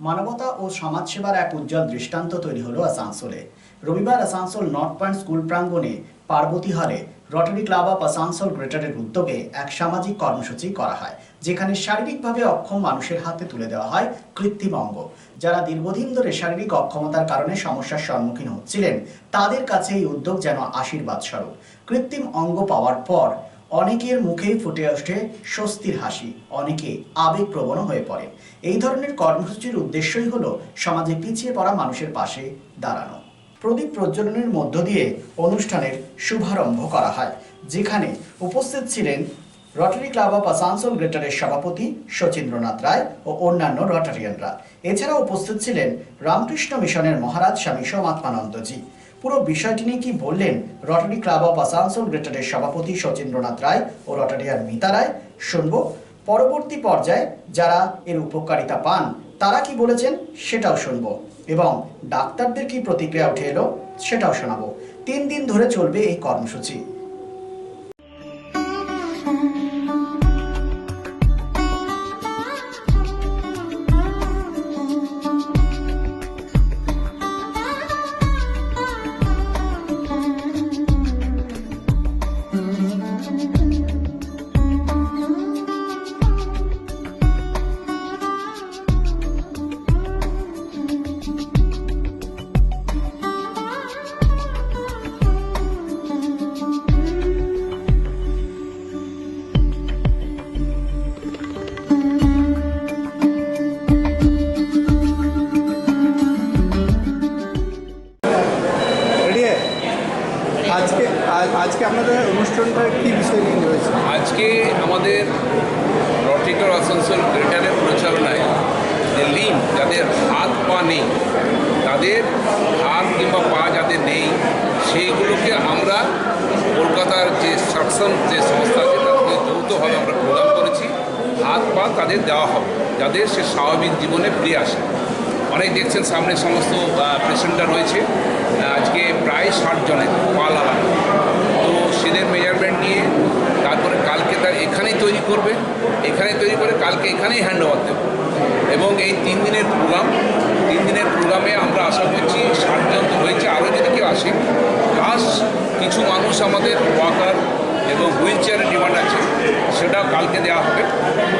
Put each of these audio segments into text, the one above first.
মানবতা ও সমাজসেবার এক উজ্জ্বল দৃষ্টান্ত তৈরি হলো আসানসোলে। রবিবার আসানসোল নর্থ পয়েন্ট স্কুল প্রাঙ্গণে পার্বতী হলে রটারি ক্লাব অফ আসানসোল গ্রেটারের উদ্যোগে এক সামাজিক কর্মসূচি করা হয়, যেখানে শারীরিকভাবে অক্ষম মানুষের হাতে তুলে দেওয়া হয় কৃত্রিম অঙ্গ। যারা দীর্ঘদিন ধরে শারীরিক অক্ষমতার কারণে সমস্যার সম্মুখীন হচ্ছিলেন, তাদের কাছে এই উদ্যোগ যেন আশীর্বাদ স্বরূপ। কৃত্রিম অঙ্গ পাওয়ার পর অনেকের মুখেই ফুটে ওঠে স্বস্তির হাসি, অনেকে আবেগপ্রবণ হয়ে পড়ে। এই ধরনের কর্মসূচির উদ্দেশ্যই হলো সমাজে পিছিয়ে পড়া মানুষের পাশে দাঁড়ানো। প্রদীপ প্রজ্বলনের মধ্য দিয়ে অনুষ্ঠানের শুভারম্ভ করা হয়, যেখানে উপস্থিত ছিলেন রটারি ক্লাব অফ আসানসোল গ্রেটারের সভাপতি শচীন্দ্রনাথ রায় ও অন্যান্য রটারিয়ানরা। এছাড়া উপস্থিত ছিলেন রামকৃষ্ণ মিশনের মহারাজ স্বামী সোমাত্মানন্দজি। পুরো বিষয়টি নিয়ে কি বললেন রটারি ক্লাব অফ আসানসোল গ্রেটারের সভাপতি শচীন্দ্রনাথ রায় ও রটারিয়ান মিতা রায়, শুনব। পরবর্তী পর্যায়ে যারা এর উপকারিতা পান তারা কি বলেছেন সেটাও শুনব, এবং ডাক্তারদের কি প্রতিক্রিয়া উঠে এলো সেটাও শোনাবো। 3 দিন ধরে চলবে এই কর্মসূচি। আজকে আপনাদের অনুষ্ঠানটা কি বিষয় নিয়ে রয়েছে? আজকে আমাদের রটারি ক্লাব আসানসোল গ্রেটারের প্রচারণায় যে লিম, যাদের হাত পা নেই, তাদের হাত কিংবা পা যাদের নেই, সেইগুলোকে আমরা কলকাতার যে সাকসন যে সংস্থা, যেটা যৌথভাবে আমরা প্রদান করেছি, হাত পা তাদের দেওয়া হবে, যাদের সে স্বাভাবিক জীবনে ফিরে আসে। অনেক দেখছেন সামনে সমস্ত পেশেন্টরা রয়েছে, আজকে প্রায় 60 জনের পা লাগানো। তো সেদের মেজারমেন্ট নিয়ে তারপরে কালকে তার এখানেই তৈরি করবে, এখানে তৈরি করে কালকে এখানেই হ্যান্ড ওভার দেবে। এবং এই 3 দিনের প্রোগ্রামে আমরা আশা করছি 60 জন তো হয়েছে, আরও যদি কেউ আসে, প্লাস কিছু মানুষ আমাদের ওয়াকার এবং হুইল চেয়ারের ডিমান্ড আছে, সেটাও কালকে দেওয়া হবে।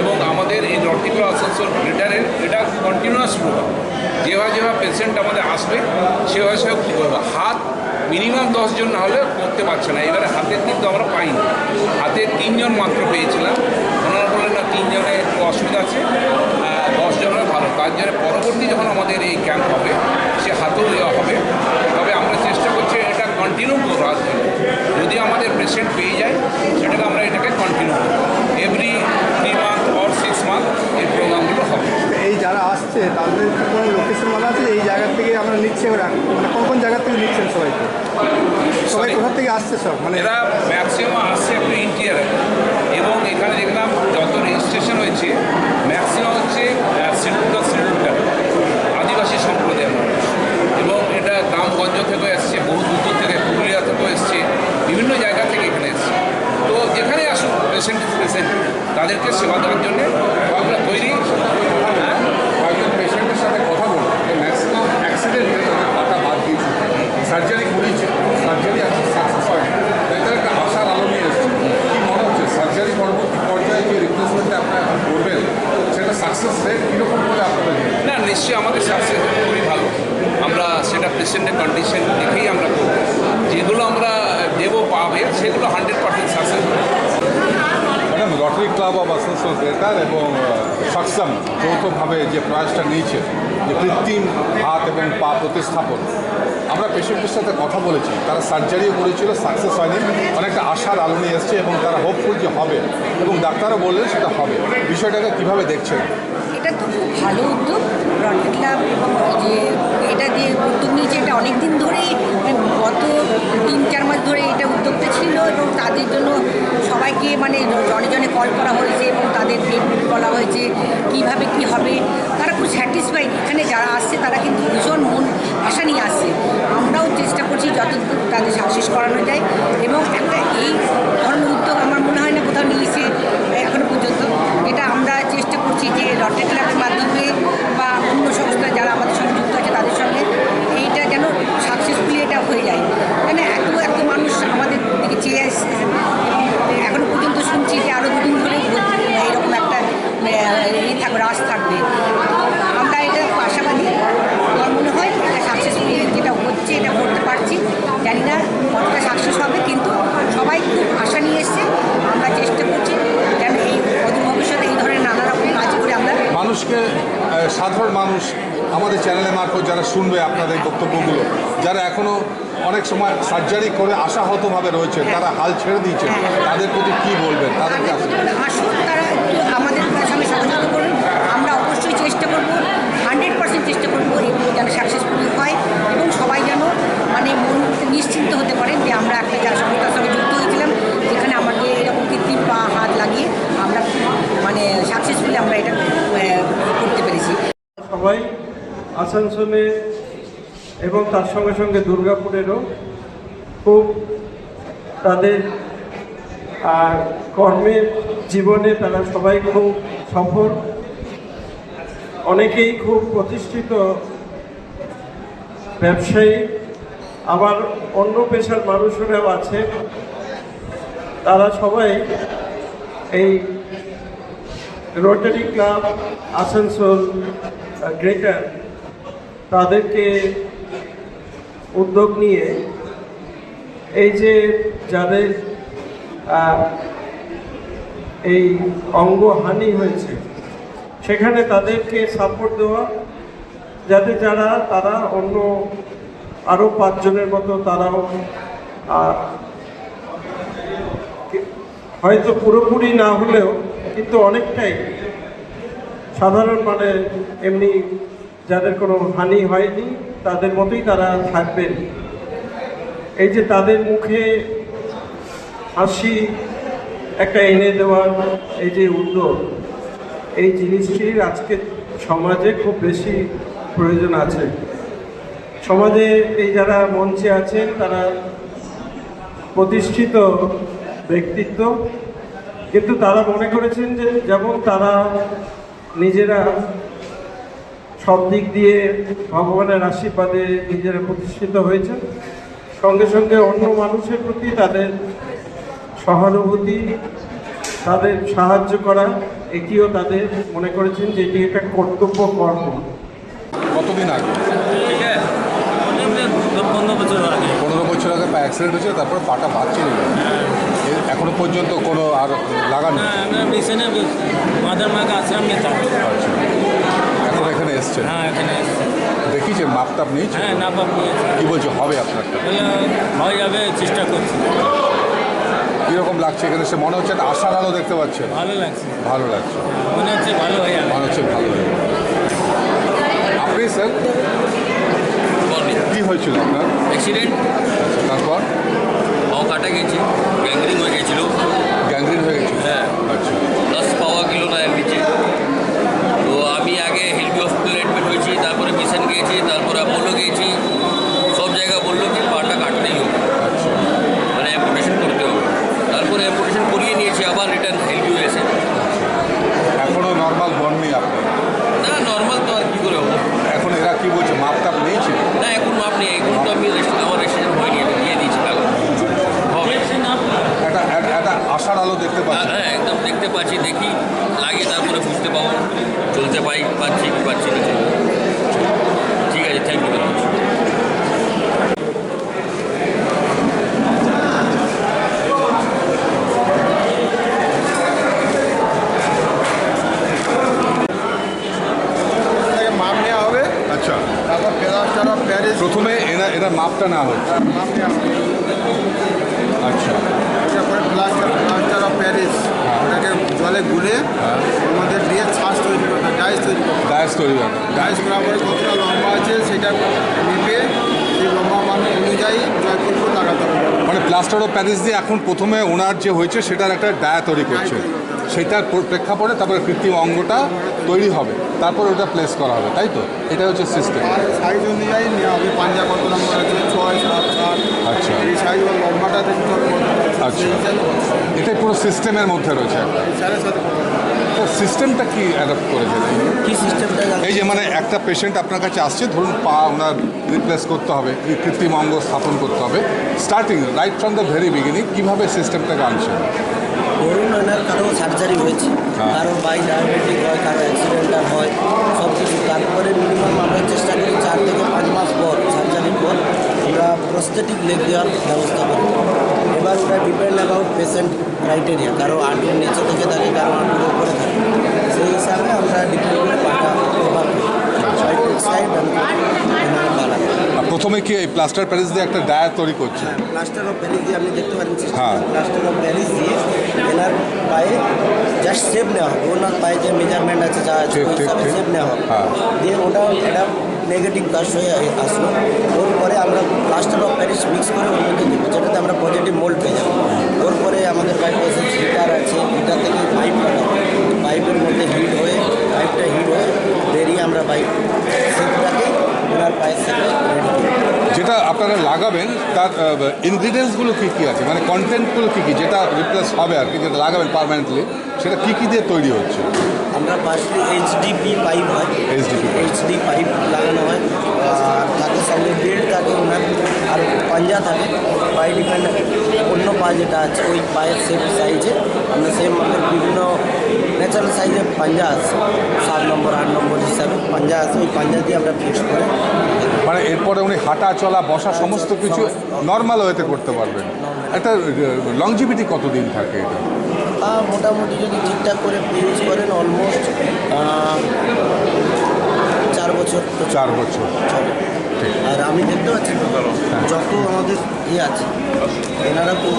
এবং আমাদের এই রটারি ক্লাব আসানসোল গ্রেটারের এটা কন্টিনিউয়াস প্রোগ্রাম, যেভাবে পেশেন্ট আমাদের আসবে সেভাবে কী করবো। হাত মিনিমাম 10 জন না হলে করতে পারছে না, এবারে হাতের কিন্তু আমরা পাইনি, হাতে 3 জন মাত্র পেয়েছিলাম। ওনারা বললেন না 3 জনের একটু অসুবিধা আছে, 10 জনের ভালো। তার জন্য পরবর্তী যখন আমাদের এই ক্যাম্প হবে সে হাতেও দেওয়া হবে। তবে আমরা চেষ্টা করছি এটা কন্টিনিউ করার জন্য, যদি আমাদের পেশেন্ট পেয়ে যায় সেটাকে আমরা এটাকে কন্টিনিউ করব। এভরি 3 মান্থ অর 6 মান্থ এই প্রোগ্রামগুলো হবে। এই যারা আসছে তাদের কোনো লোকেশন বলা আছে এই জায়গা থেকে আমরা নিচ্ছি, মানে কোন জায়গা থেকে নিচ্ছেন সবাইকে? সবাই কোথা থেকে আসছে সব? মানে এরা ম্যাক্সিমাম আসছে একটু ইন্টিরিয়ারে, এবং এখানে দেখলাম যত রেজিস্ট্রেশন হয়েছে ম্যাক্সিমাম হচ্ছে শিডিউলড আদিবাসী সম্প্রদায়ের মানুষ, এবং এটা গ্রামগঞ্জ থেকে এসছে, বহু দূর থেকে, পুরুলিয়া থেকেও এসছে, বিভিন্ন জায়গা থেকে এখানে এসছে। তো যেখানে আসুন পেশেন্ট তাদেরকে সেবা দেওয়ার জন্যে আমরা তৈরি। কয়েকজন পেশেন্টের সাথে কথা বলবো, ম্যাক্সিমাম অ্যাক্সিডেন্টে পাটা বাদ দিয়েছে, সার্জারি করিয়েছে, সার্জারি আছে সাকসেস হয়, তাই তার একটা আশার আলো নিয়ে এসেছে। কী মনে হচ্ছে সার্জারি পরবর্তী পর্যায়ে যে রিপ্লেসমেন্টে আপনারা এখন করবেন সেটা সাকসেস রেট কীরকম বলে আপনাদের? না, নিশ্চয়ই আমাদের সাকসেস খুবই ভালো। আমরা সেটা পেশেন্টের কন্ডিশন দেখেই আমরা করব, যেগুলো আমরা দেবো পাবে সেগুলো 100% সাকসেস হবে। Madam, Rotary club of Asansol greater এবং সাকসম যৌথভাবে যে প্রয়াসটা নিয়েছে, যে কৃত্রিম হাত এবং পা প্রতিস্থাপন, আমরা পেশেন্টের সাথে কথা বলেছি, তারা সার্জারিও করেছিল, সাকসেস হয়নি, অনেকটা আশার আলো নিয়ে এসছে এবং তারা হোপফুল যে হবে, এবং ডাক্তারও বললেন সেটা হবে। বিষয়টাকে কীভাবে দেখছেন? এটা তো খুব ভালো উদ্যোগ রটারি ক্লাব, যে এটা দিয়ে উদ্যোগ নিয়েছে, এটা অনেক দিন ধরেই, গত 3-4 মাস ধরে এটা উদ্যোগটা ছিল, এবং তাদের জন্য সবাইকে মানে জনে জনে কল করা হয়েছে এবং তাদের ডেট বলা হয়েছে কীভাবে কী হবে। তারা খুব স্যাটিসফাইড, এখানে যারা আসছে তারা কিন্তু ভীষণ মন আশা নিয়ে আসছে। আমরাও চেষ্টা করছি যতটুকু তাদের সাকসেস করানো যায়, এবং একটা এই ধরনের উদ্যোগ আমার মনে হয় না কোথাও নিয়েছে এখনো পর্যন্ত। এটা আমরা চেষ্টা করছি যে রটারি ক্লাবের মাধ্যমে বা অন্য সব সাধারণ মানুষ আমাদের চ্যানেলের মারফত যারা শুনবে আপনাদের এই বক্তব্যগুলো, যারা এখনও অনেক সময় সার্জারি করে আশাহতভাবে রয়েছে, তারা হাল ছেড়ে দিয়েছে, তাদের প্রতি কী বলবেন? তাদেরকে আসলে আসুন, তারা একটু আমাদের সঙ্গে সহযোগিতা করুন। আমরা অবশ্যই চেষ্টা করবো, 100% চেষ্টা করবো এগুলো যেন সাকসেসফুলি হয় এবং সবাই যেন মানে মন নিশ্চিন্ত হতে পারেন যে আমরা একটা যা সংস্থার সঙ্গে যুক্ত হয়েছিলাম, যেখানে আমাদের এরকম কৃত্রিম পা হাত লাগিয়ে আমরা মানে সাকসেসফুলি আমরা এটা করতে পেরেছি। সবাই আসানসোলে এবং তার সঙ্গে সঙ্গে দুর্গাপুরেরও খুব তাদের কর্মের জীবনে তারা সবাই খুব সফল, অনেকেই খুব প্রতিষ্ঠিত ব্যবসায়ী, আবার অন্য পেশার মানুষেরাও আছে। তারা সবাই এই রোটারি ক্লাব আসানসোল গ্রেটার তাদেরকে উদ্যোগ নিয়ে এই যে যাদের এই অঙ্গহানি হয়েছে সেখানে তাদেরকে সাপোর্ট দেওয়া, যাতে তারা অন্য আরও 5 জনের মতো তারাও হয়তো পুরোপুরি না হলেও কিন্তু অনেকটাই সাধারণ মানে এমনি যাদের কোনো হানি হয়নি তাদের মতোই তারা থাকবেন। এই যে তাদের মুখে হাসি একটা এনে দেওয়ার এই যে উদ্যোগ, এই জিনিসটির আজকে সমাজে খুব বেশি প্রয়োজন আছে। সমাজে এই যারা মঞ্চে আছেন তারা প্রতিষ্ঠিত ব্যক্তিত্ব, কিন্তু তারা মনে করেছেন যে যেমন তারা নিজেরা সব দিক দিয়ে ভগবানের আশীর্বাদে নিজেরা প্রতিষ্ঠিত হয়েছে, সঙ্গে সঙ্গে অন্য মানুষের প্রতি তাদের সহানুভূতি, তাদের সাহায্য করা, এটিও তাদের মনে করেছেন যে এটি একটা কর্তব্য কর্ম। কতদিন আগে? 15 বছর আগে। 15 বছর আগে পা অ্যাক্সিডেন্ট হয়েছে, তারপরে পাটা বাঁচছিল। এখনো পর্যন্ত কোনো আর লাগানো? হ্যাঁ, আমরা মিশনে মাদার মাকে আশ্রম নিয়ে থাকি। আচ্ছা, এখন এখানে এসছেন? হ্যাঁ, এখানে এসছে। দেখিছে মাপটাপ নিয়েছে? হ্যাঁ, না পাপ নিয়েছে। কী বলছে হবে আপনারটা? বলে হয়ে যাবে, চেষ্টা করছি। কীরকম লাগছে এখানে? সে মনে হচ্ছে একটা আশার আলো দেখতে পাচ্ছেন? ভালো লাগছে, ভালো লাগছে, মনে হচ্ছে ভালো হয়ে যাবে। মনে হচ্ছে ভালো হয়ে যাবে। আপনি স্যার কী হয়েছিল আপনার? অ্যাক্সিডেন্ট, আচ্ছা, তারপর পাও কাটা গেছে, গ্যাংগ্রিন হয়ে গেছিল। গ্যাংগ্রিন হয়ে গেছিল? হ্যাঁ, আচ্ছা, প্লাস পাওয়া গেল না এর নিচে। তো আমি আগে হেলথ হসপিটালে অ্যাডমিট হয়েছি, তারপরে মিশন গিয়েছি, তারপরে অ্যাপোলো গিয়েছি। সব জায়গায় বললো কি পাটা কাটতেই হবে, আচ্ছা। মানে অ্যাম্পুটেশন করতে হবে। তারপরে অ্যাম্পুটেশন করিয়ে নিয়েছি, আবার রিটার্ন হেলথ এসে। এখনও নর্মাল বননি আপনি? না, নর্মাল তো আর কী করে হবো। এখন এরা কি বলছে, মাপটাপ নিয়েছে? না, এখন মাপ নেই, এখন তো আমি আমার রেজিস্ট্রেশন হয়নি, আমি দিয়ে দিয়েছি কাগজ। হবে। একটা আশার আলো দেখতে পাচ্ছি। হ্যাঁ, একদম দেখতে পাচ্ছি, দেখি লাগে তারপরে বুঝতে পাবো চলতে পারছি কি পাচ্ছি না। ঠিক আছে, থ্যাংক ইউ ভেরি মাচ। মাপ নেওয়া হবে, আচ্ছা, তারপর প্লাস্টার অফ প্যারিস প্রথমে এরা মাপটা না হচ্ছে। মাপ নেওয়া হবে, আচ্ছা, তারপরে প্লাস্টার অফ প্যারিস ওটাকে জলে গুলে আমাদের দিয়ে ছাঁচ তৈরি করতে হবে, ডাইস তৈরি করতে হবে। ডায়াস তৈরি হবে। ডাইস করার পরে কতটা লম্বা আছে সেটা মেপে সেই লম্বা মান অনুযায়ী জয়পুরপুর লাগাতে হবে। মানে প্লাস্টার অফ প্যারিস দিয়ে এখন প্রথমে ওনার যে হয়েছে সেটার একটা ডায়া তৈরি করছে, সেটার প্রেক্ষাপটে তারপরে কৃত্রিম অঙ্গটা তৈরি হবে, তারপর ওটা প্লেস করা হবে, তাই তো? এটা হচ্ছে সিস্টেম। আর সাইজ অনুযায়ী নেওয়া হবে, পাঞ্জা কত নম্বর আছে, 6, 7, 8। আচ্ছা, এই সাইজ লম্বাটা দেখতে হবে কত আছে, আচ্ছা। সেই হিসাবে এটাই পুরো সিস্টেমের মধ্যে রয়েছে। এই স্যারের সাথে কথা বলতে হবে। তো সিস্টেমটা কি অ্যাডাপ্ট করেছে? কি সিস্টেমটা? এই যে মানে একটা পেশেন্ট আপনার কাছে আসছে, ধরুন পা ওনার রিপ্লেস করতে হবে, এই কৃত্রিম অঙ্গ স্থাপন করতে হবে, starting right from the very beginning কীভাবে সিস্টেমটাকে আনছে? ধরুন ওনার কারো সার্জারি হয়েছে, কারো বাই ডায়াবেটিক হয়, কারো অ্যাক্সিডেন্টাল হয়, সব কিছু। তারপরে মিনিমাম আমরা চেষ্টা করি 4 থেকে 5 মাস পর সার্জারির পর আমরা প্রস্থেটিক লেগ দেওয়ার ব্যবস্থা করি। এবার ওটা ডিপেন্ড অ্যাবাউট পেশেন্ট ক্রাইটেরিয়া, কারো আঁটুর নিচে থেকে থাকে, কারো আঁটুর উপরে থাকে, সেই হিসাবে আমরা ডিপেন্ড করে পাটা ব্যবহার করি। প্রথমে কি এই প্লাস্টার প্যারিস দিয়ে একটা ডায়ার তৈরি করছে? প্লাস্টার অফ প্যারিস দিয়ে আপনি দেখতে পাচ্ছেন হ্যাঁ। প্লাস্টার অফ প্যারিস দিয়ে এনার পায়ে জাস্ট শেপ নেওয়া হবে, ওনার পায়ে যে মেজারমেন্ট আছে যা আছে ঠিক, ওই ঠিক, হিসাবে ঠিক। শেপ নেওয়া হবে, হ্যাঁ। দিয়ে ওটা এটা নেগেটিভ কাজ হয়ে আসলো, ওর পরে আমরা প্লাস্টার অফ প্যারিস মিক্স করে ওর মধ্যে দেবো, যেটাতে আমরা পজিটিভ মোল্ড পেয়ে যাবো। ওর পরে আমাদের পাইপ আছে, হিটার আছে, হিটার থেকে পাইপ লাগাবো, পাইপের মধ্যে হিট হয়ে পাইপটা হিট হয়ে বেরিয়ে আমরা পাইপ শেপটাকে ওনার পায়ের সাথে রেডি করি। যেটা আপনারা লাগাবেন তার ইনগ্রিডিয়েন্টসগুলো কী কী আছে, মানে কন্টেন্টগুলো কী কী, যেটা রিপ্লেস হবে আর কি, যেটা লাগাবেন পার্মানেন্টলি, সেটা কী কী দিয়ে তৈরি হচ্ছে? আমরা ফার্স্টলি এইচডিপি পাইপ হয়, HDP এইচডি পাইপ লাগানো হয়, আর তাদের সঙ্গে বেল্ট থাকে ওনার, আর পাঞ্জা থাকে, পাই ডিপেন্ড অন্য পা যেটা আছে ওই পায়ের সেম সাইজে আমরা সেম আমাদের বিভিন্ন ন্যাচারাল সাইজের পাঞ্জা আছে, 7 নম্বর 8 নম্বর হিসাবে পাঞ্জা আছে, ওই পাঞ্জা দিয়ে আমরা ফিক্স করে মানে এরপরে উনি হাঁটা চলা বসা সমস্ত কিছু নর্মাল ওয়েতে করতে পারবেন। একটা লংজিভিটি কতদিন থাকে এটা? মোটামুটি যদি ঠিকঠাক করে ইউজ করেন অলমোস্ট 4 বছর তো 4 বছর। চলে। আর আমি দেখতে পাচ্ছি যত আমাদের আছে এনারা খুব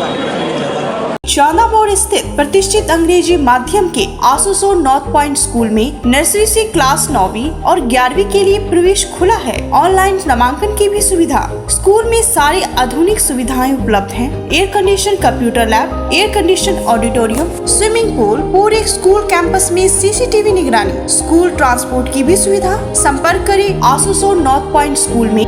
चांदा मोड़ स्थित प्रतिष्ठित अंग्रेजी माध्यम के आसुसोर नॉर्थ पॉइंट स्कूल में नर्सरी से क्लास 9वीं और 11वीं के लिए प्रवेश खुला है। ऑनलाइन नामांकन की भी सुविधा। स्कूल में सारी आधुनिक सुविधाएं उपलब्ध हैं। Air condition computer lab, air condition auditorium, swimming pool, पूरे स्कूल कैंपस में सीसीटीवी निगरानी, स्कूल ट्रांसपोर्ट की भी सुविधा। संपर्क करें आसुसोर नॉर्थ पॉइंट स्कूल में।